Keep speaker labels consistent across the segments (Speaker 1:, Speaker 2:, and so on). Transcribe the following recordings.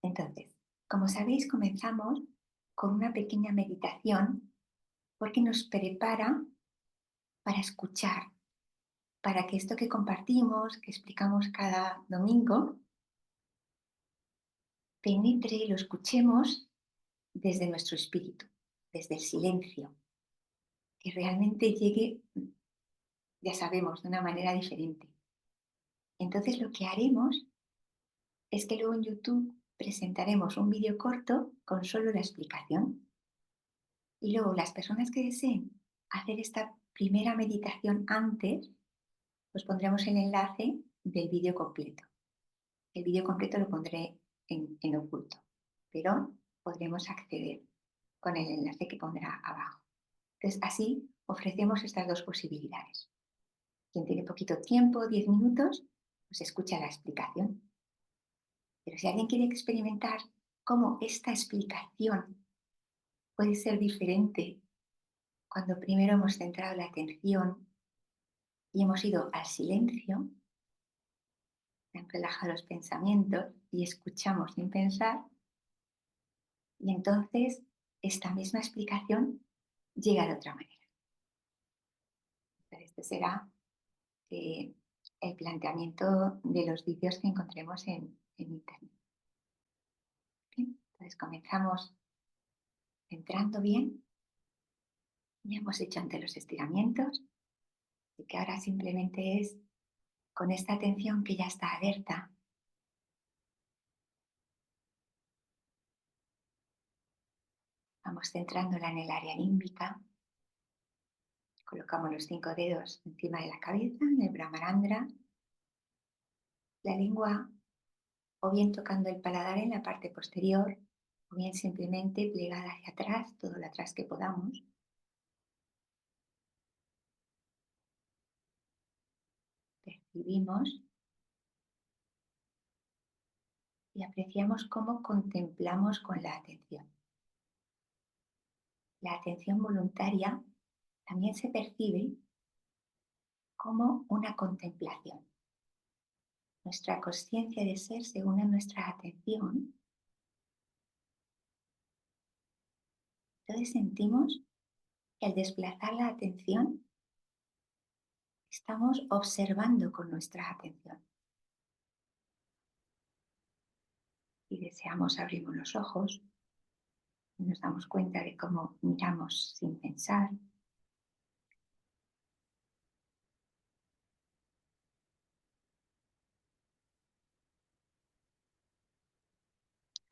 Speaker 1: Entonces, como sabéis, comenzamos con una pequeña meditación porque nos prepara para escuchar, para que esto que compartimos, que explicamos cada domingo, penetre y lo escuchemos desde nuestro espíritu, desde el silencio, que realmente llegue, ya sabemos, de una manera diferente. Entonces lo que haremos es que luego en YouTube presentaremos un vídeo corto con solo la explicación. Y luego las personas que deseen hacer esta primera meditación antes, pues pondremos el enlace del vídeo completo. El vídeo completo lo pondré en oculto, pero podremos acceder con el enlace que pondrá abajo. Entonces, así ofrecemos estas dos posibilidades. Quien tiene poquito tiempo, 10 minutos, pues escucha la explicación. Pero si alguien quiere experimentar cómo esta explicación puede ser diferente cuando primero hemos centrado la atención y hemos ido al silencio, han relajado los pensamientos y escuchamos sin pensar, y entonces esta misma explicación llega de otra manera. Este será eh, el planteamiento de los vídeos que encontremos en Internet. Bien, entonces comenzamos entrando bien, ya hemos hecho antes los estiramientos, y que ahora simplemente es con esta atención que ya está alerta. Vamos centrándola en el área límbica. Colocamos los 5 dedos encima de la cabeza, en el Brahmarandra. La lengua o bien tocando el paladar en la parte posterior, o bien simplemente plegada hacia atrás, todo lo atrás que podamos. Percibimos y apreciamos cómo contemplamos con la atención. La atención voluntaria también se percibe como una contemplación. Nuestra conciencia de ser se une a nuestra atención. Entonces sentimos que al desplazar la atención, estamos observando con nuestra atención. Si deseamos, abrimos los ojos y nos damos cuenta de cómo miramos sin pensar.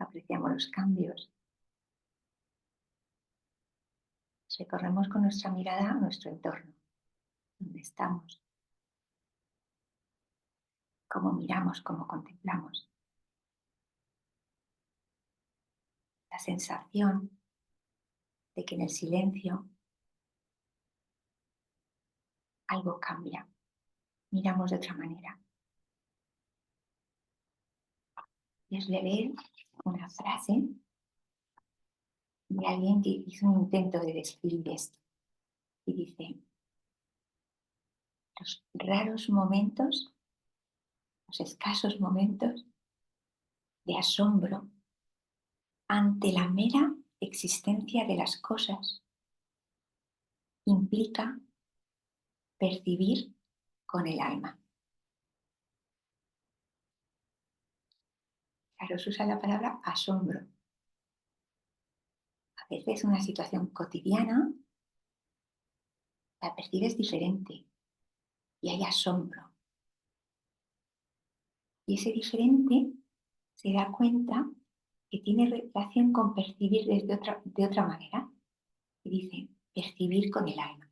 Speaker 1: Apreciamos los cambios. Recorremos con nuestra mirada nuestro entorno, donde estamos, cómo miramos, cómo contemplamos. La sensación de que en el silencio algo cambia, miramos de otra manera. Y os leeré una frase de alguien que hizo un intento de describir esto. Y dice: los raros momentos, los escasos momentos de asombro ante la mera existencia de las cosas implica percibir con el alma. Claro, se usa la palabra asombro. A veces una situación cotidiana la percibes diferente y hay asombro. Y ese diferente se da cuenta que tiene relación con percibir de otra manera. Y dice, percibir con el alma.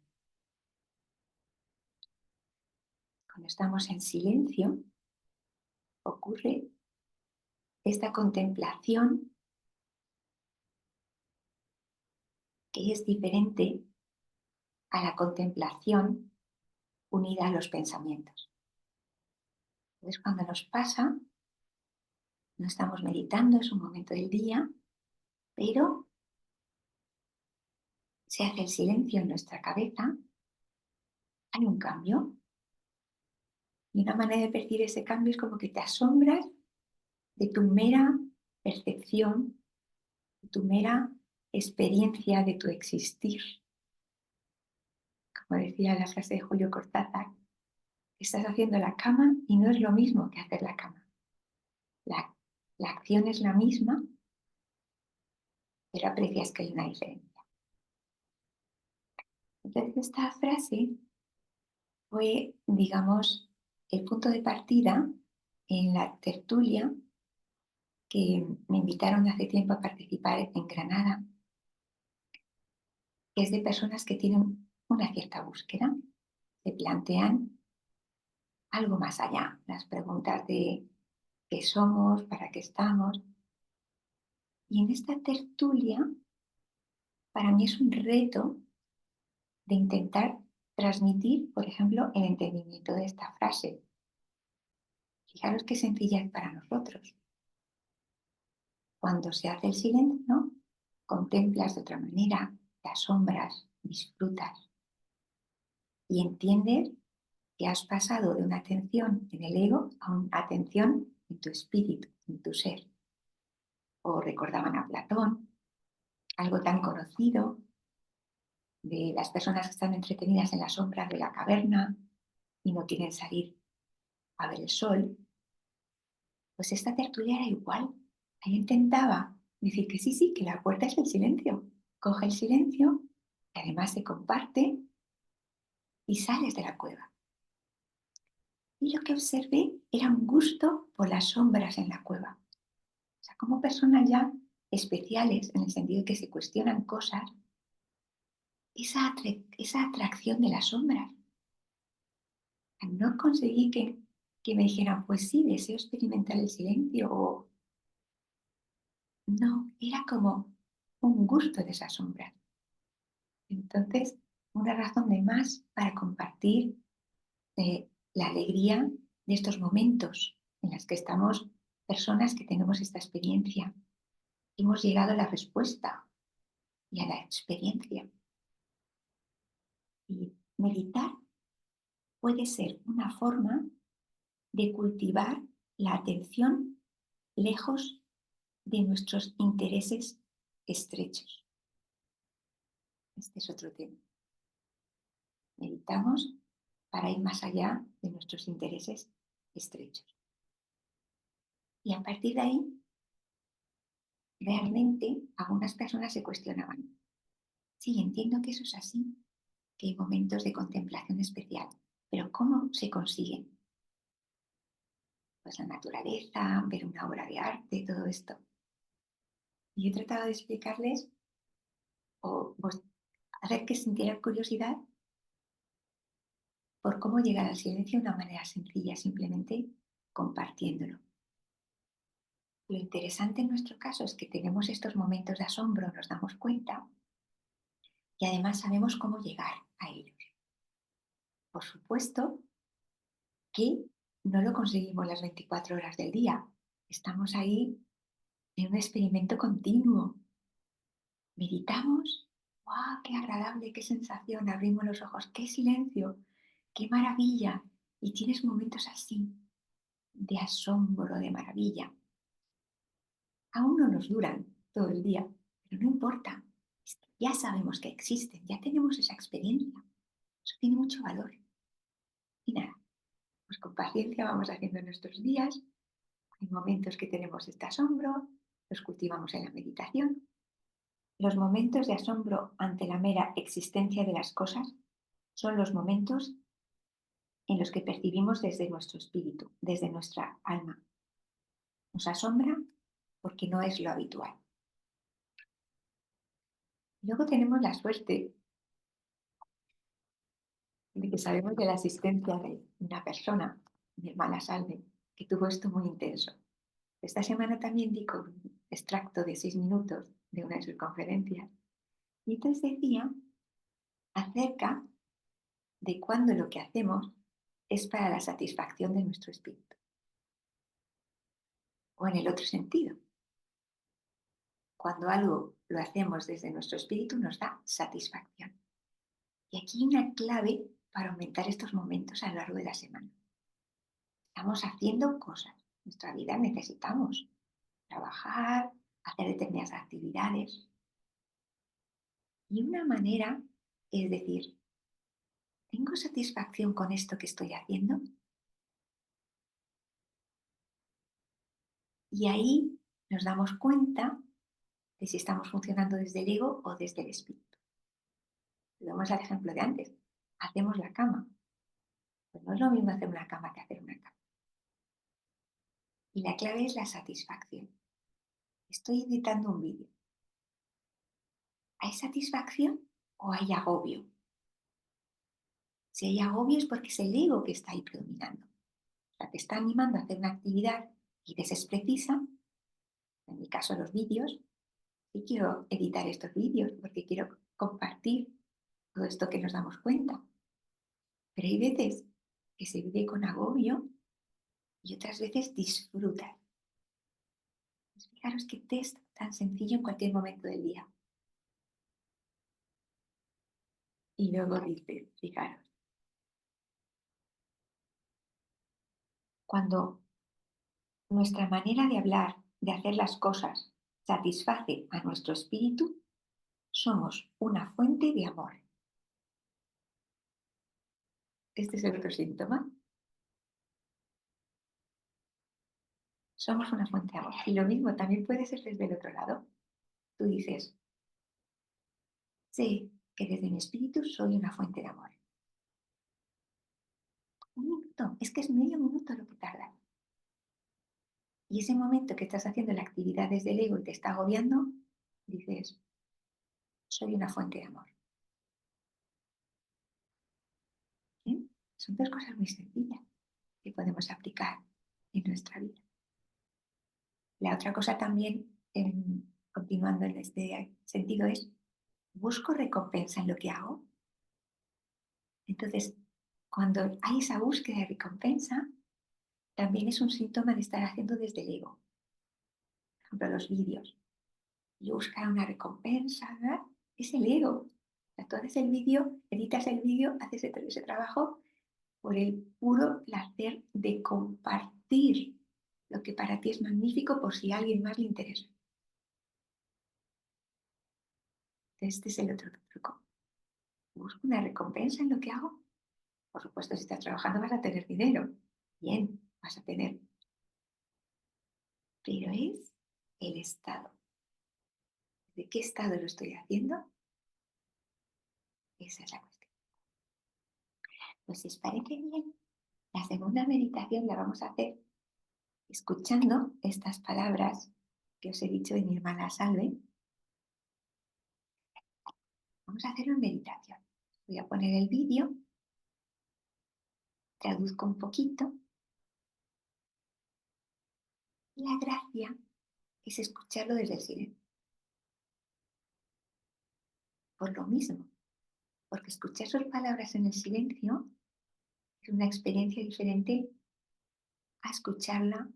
Speaker 1: Cuando estamos en silencio, ocurre esta contemplación que es diferente a la contemplación unida a los pensamientos. Entonces, cuando nos pasa, no estamos meditando, es un momento del día, pero se hace el silencio en nuestra cabeza, hay un cambio. Y una manera de percibir ese cambio es como que te asombras de tu mera percepción, tu mera experiencia de tu existir. Como decía la frase de Julio Cortázar, estás haciendo la cama y no es lo mismo que hacer la cama. La, la acción es la misma, pero aprecias que hay una diferencia. Entonces esta frase fue, digamos, el punto de partida en la tertulia que me invitaron hace tiempo a participar en Granada, que es de personas que tienen una cierta búsqueda, se plantean algo más allá, las preguntas de qué somos, para qué estamos. Y en esta tertulia, para mí es un reto de intentar transmitir, por ejemplo, el entendimiento de esta frase. Fijaros qué sencilla es para nosotros. Cuando se hace el silencio, contemplas de otra manera, te asombras, disfrutas y entiendes que has pasado de una atención en el ego a una atención en tu espíritu, en tu ser. O recordaban a Platón, algo tan conocido de las personas que están entretenidas en las sombras de la caverna y no quieren salir a ver el sol. Pues esta tertulia era igual. Ahí intentaba decir que sí, que la puerta es el silencio. Coge el silencio, que además se comparte, y sales de la cueva. Y lo que observé era un gusto por las sombras en la cueva. O sea, como personas ya especiales, en el sentido de que se cuestionan cosas, esa atracción de las sombras. No conseguí que me dijeran, pues sí, deseo experimentar el silencio, o no, era como un gusto de esa sombra. Entonces, una razón de más para compartir la alegría de estos momentos en los que estamos personas que tenemos esta experiencia. Hemos llegado a la respuesta y a la experiencia. Y meditar puede ser una forma de cultivar la atención lejos de nuestros intereses estrechos. Este es otro tema. Meditamos para ir más allá de nuestros intereses estrechos. Y a partir de ahí, realmente algunas personas se cuestionaban. Sí, entiendo que eso es así, que hay momentos de contemplación especial, pero ¿cómo se consiguen? Pues la naturaleza, ver una obra de arte, todo esto. Y he tratado de explicarles o pues, hacer que sintieran curiosidad por cómo llegar al silencio de una manera sencilla, simplemente compartiéndolo. Lo interesante en nuestro caso es que tenemos estos momentos de asombro, nos damos cuenta y además sabemos cómo llegar a ellos. Por supuesto que no lo conseguimos las 24 horas del día. Estamos ahí en un experimento continuo. Meditamos, ¡wow! ¡Qué agradable! ¡Qué sensación! Abrimos los ojos, ¡qué silencio! ¡Qué maravilla! Y tienes momentos así de asombro, de maravilla. Aún no nos duran todo el día, pero no importa. Ya sabemos que existen, ya tenemos esa experiencia. Eso tiene mucho valor. Y nada, pues con paciencia vamos haciendo nuestros días. Hay momentos que tenemos este asombro, los cultivamos en la meditación. Los momentos de asombro ante la mera existencia de las cosas son los momentos en los que percibimos desde nuestro espíritu, desde nuestra alma. Nos asombra porque no es lo habitual. Luego tenemos la suerte de que sabemos de la existencia de una persona, mi hermana Salve, que tuvo esto muy intenso. Esta semana también di con un extracto de 6 minutos de una de sus conferencias. Y entonces decía acerca de cuándo lo que hacemos es para la satisfacción de nuestro espíritu. O en el otro sentido, cuando algo lo hacemos desde nuestro espíritu nos da satisfacción. Y aquí hay una clave para aumentar estos momentos a lo largo de la semana. Estamos haciendo cosas. En nuestra vida necesitamos trabajar, hacer determinadas actividades. Y una manera es decir, ¿tengo satisfacción con esto que estoy haciendo? Y ahí nos damos cuenta de si estamos funcionando desde el ego o desde el espíritu. Vamos al ejemplo de antes. Hacemos la cama. Pues no es lo mismo hacer una cama que hacer una cama. Y la clave es la satisfacción. Estoy editando un vídeo. ¿Hay satisfacción o hay agobio? Si hay agobio es porque es el ego que está ahí predominando. O sea, te está animando a hacer una actividad y te es precisa, en mi caso los vídeos, y quiero editar estos vídeos porque quiero compartir todo esto que nos damos cuenta. Pero hay veces que se vive con agobio y otras veces disfrutas. Pues fijaros qué test tan sencillo en cualquier momento del día. Y luego dices, fijaros, cuando nuestra manera de hablar, de hacer las cosas, satisface a nuestro espíritu, somos una fuente de amor. Este es el otro síntoma. Somos una fuente de amor. Y lo mismo también puede ser desde el otro lado. Tú dices, sé que desde mi espíritu soy una fuente de amor. Un minuto, es que es medio minuto lo que tarda. Y ese momento que estás haciendo la actividad desde el ego y te está agobiando, dices, soy una fuente de amor. ¿Sí? Son dos cosas muy sencillas que podemos aplicar en nuestra vida. La otra cosa también, continuando en este sentido, es, ¿busco recompensa en lo que hago? Entonces, cuando hay esa búsqueda de recompensa, también es un síntoma de estar haciendo desde el ego. Por ejemplo, los vídeos. Yo buscar una recompensa, ¿verdad? Es el ego. O sea, tú haces el vídeo, editas el vídeo, haces ese trabajo por el puro placer de compartir lo que para ti es magnífico por si a alguien más le interesa. Este es el otro truco. ¿Busco una recompensa en lo que hago? Por supuesto, si estás trabajando vas a tener dinero. Bien, vas a tener. Pero es el estado. ¿De qué estado lo estoy haciendo? Esa es la cuestión. Pues si os parece bien, la segunda meditación la vamos a hacer escuchando estas palabras que os he dicho de mi hermana Salve. Vamos a hacer una meditación. Voy a poner el vídeo, traduzco un poquito. Y la gracia es escucharlo desde el silencio. Por lo mismo, porque escuchar sus palabras en el silencio es una experiencia diferente a escucharla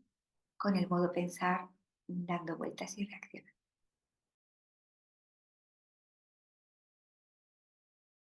Speaker 1: con el modo pensar dando vueltas y reaccionando.